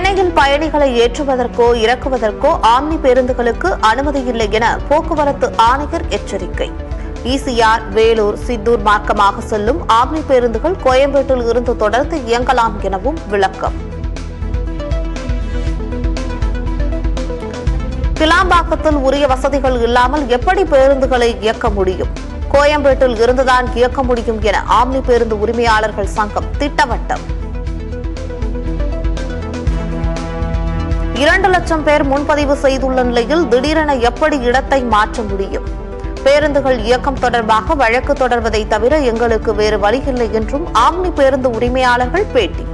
சென்னையில் பயணிகளை ஏற்றுவதற்கோ இறக்குவதற்கோ ஆம்னி பேருந்துகளுக்கு அனுமதி இல்லை என போக்குவரத்து ஆணையர் எச்சரிக்கை. ஈசிஆர், வேலூர், சித்தூர் மார்க்கமாக செல்லும் ஆம்னி பேருந்துகள் கோயம்பேட்டில் இருந்து தொடர்ந்து இயங்கலாம் எனவும் விளக்கம். கிளாம்பாக்கத்தில் உரிய வசதிகள் இல்லாமல் எப்படி பேருந்துகளை இயக்க முடியும்? கோயம்பேட்டில் இருந்துதான் இயக்க முடியும் என ஆம்னி பேருந்து உரிமையாளர்கள் சங்கம் திட்டவட்டம். 2 லட்சம் பேர் முன்பதிவு செய்துள்ள நிலையில் திடீரென எப்படி இடத்தை மாற்ற முடியும்? பேருந்துகள் இயக்கம் தொடர்பாக வழக்கு தொடர்வதை தவிர எங்களுக்கு வேறு வழியில்லை என்றும் ஆம்னி பேருந்து உரிமையாளர்கள் பேட்டி.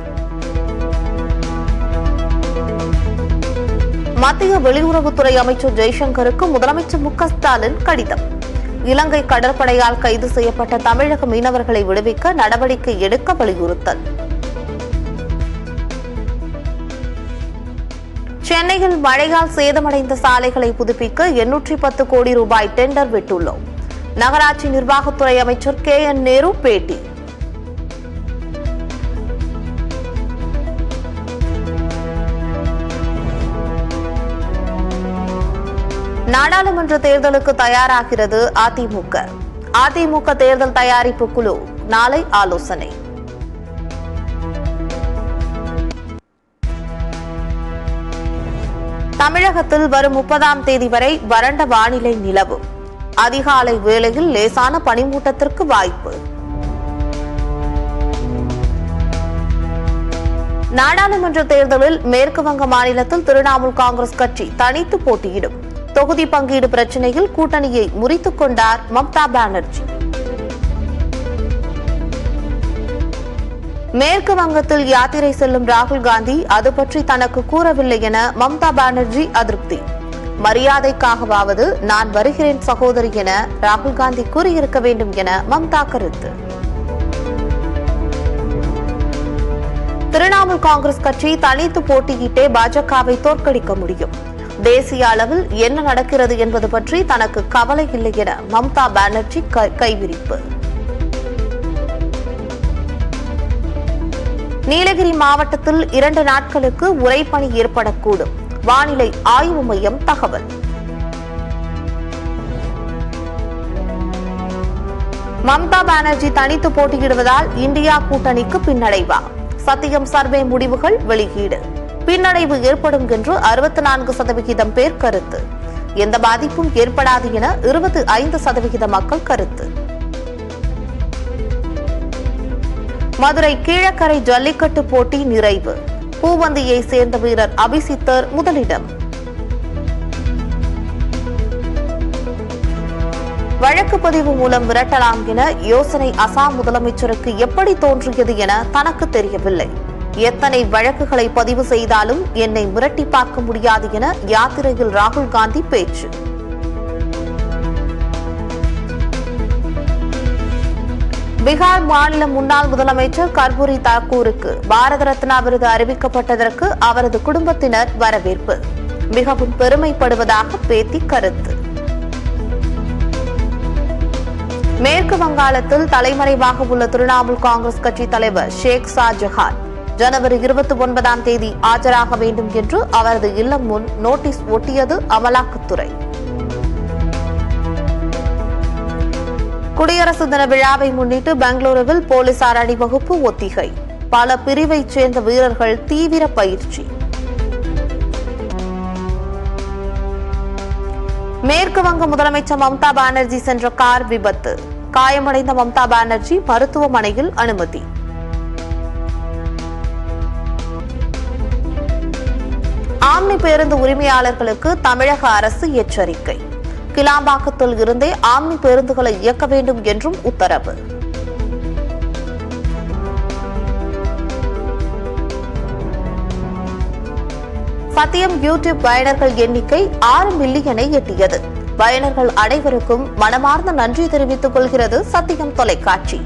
மத்திய வெளியுறவுத்துறை அமைச்சர் ஜெய்சங்கருக்கு முதலமைச்சர் மு க ஸ்டாலின் கடிதம். இலங்கை கடற்படையால் கைது செய்யப்பட்ட தமிழக மீனவர்களை விடுவிக்க நடவடிக்கை எடுக்க வலியுறுத்தல். சென்னையில் மழையால் சேதமடைந்த சாலைகளை புதுப்பிக்க 810 கோடி ரூபாய் டெண்டர் விட்டுள்ளோம். நகராட்சி நிர்வாகத்துறை அமைச்சர் KN நேரு பேட்டி. நாடாளுமன்ற தேர்தலுக்கு தயாராகிறது அதிமுக. அதிமுக தேர்தல் தயாரிப்பு குழு நாளை ஆலோசனை. தமிழகத்தில் வரும் 30ஆம் தேதி வரை வறண்ட வானிலை நிலவும். அதிகாலை வேளையில் லேசான பனிமூட்டத்திற்கு வாய்ப்பு. நாடாளுமன்ற தேர்தலில் மேற்கு வங்க மாநிலத்தில் திரிணாமுல் காங்கிரஸ் கட்சி தனித்து போட்டியிடும். தொகுதி பங்கீடு பிரச்சினையில் கூட்டணியை முறித்துக் கொண்டார் மம்தா பானர்ஜி. மேற்கு வங்கத்தில் யாத்திரை செல்லும் ராகுல் காந்தி அது பற்றி தனக்கு கூறவில்லை என மம்தா பானர்ஜி அதிருப்தி. மரியாதைக்காகவாவது நான் வருகிறேன் சகோதரி என ராகுல் காந்தி கூறியிருக்க வேண்டும் என மம்தா கருத்து. திரிணாமுல் காங்கிரஸ் கட்சி தனித்து போட்டியிட்டே பாஜகவை தோற்கடிக்க முடியும். தேசிய அளவில் என்ன நடக்கிறது என்பது பற்றி தனக்கு கவலை இல்லை என மம்தா பானர்ஜி கைவிரிப்பு. நீலகிரி மாவட்டத்தில் 2 நாட்களுக்கு உறைபனி ஏற்படக்கூடும். வானிலை ஆய்வு மையம் தகவல். மம்தா பானர்ஜி தனித்து போட்டியிடுவதால் இந்தியா கூட்டணிக்கு பின்னடைவா? சத்தியம் சர்வே முடிவுகள் வெளியீடு. பின்னடைவு ஏற்படும் என்று 64% பேர் கருத்து. எந்த பாதிப்பும் ஏற்படாது என 25% மக்கள் கருத்து. மதுரை கீழக்கரை ஜல்லிக்கட்டு போட்டி நிறைவு. பூவந்தியை சேர்ந்த வீரர் அபிசித்தர் முதலிடம். வழக்கு பதிவு மூலம் விரட்டலாம் என யோசனை அசாம் முதலமைச்சருக்கு எப்படி தோன்றியது என தனக்கு தெரியவில்லை. எத்தனை வழக்குகளை பதிவு செய்தாலும் என்னை மிரட்டி பார்க்க முடியாது என யாத்திரையில் ராகுல் காந்தி பேச்சு. பீகார் மாநில முன்னாள் முதலமைச்சர் கர்பூரி தாக்கூருக்கு பாரத ரத்னா விருது அறிவிக்கப்பட்டதற்கு அவரது குடும்பத்தினர் வரவேற்பு. மிகவும் பெருமைப்படுவதாக பேத்தி கருத்து. மேற்கு வங்காளத்தில் தலைமறைவாக உள்ள திரிணாமுல் காங்கிரஸ் கட்சி தலைவர் ஷேக் ஷாஜஹான் ஜனவரி 29ஆம் தேதி ஆஜராக வேண்டும் என்று அவரது இல்லம் முன் நோட்டீஸ் ஒட்டியது அமலாக்கத்துறை. குடியரசு தின விழாவை முன்னிட்டு பெங்களூருவில் போலீசார் அணிவகுப்பு ஒத்திகை. பல பிரிவைச் சேர்ந்த வீரர்கள் தீவிர பயிற்சி. மேற்கு வங்க முதலமைச்சர் மம்தா பானர்ஜி சென்ற கார் விபத்து. காயமடைந்த மம்தா பானர்ஜி மருத்துவமனையில் அனுமதி. ஆம்னி பேருந்து உரிமையாளர்களுக்கு தமிழக அரசு எச்சரிக்கை. கிளாம்பாக்கத்தில் இருந்தே ஆம்னி பேருந்துகளை இயக்க வேண்டும் என்றும் உத்தரவு. சத்தியம் யூடியூப் பயனர்கள் எண்ணிக்கை 6 மில்லியனை எட்டியது. பயனர்கள் அனைவருக்கும் மனமார்ந்த நன்றி தெரிவித்துக் கொள்கிறது சத்தியம் தொலைக்காட்சி.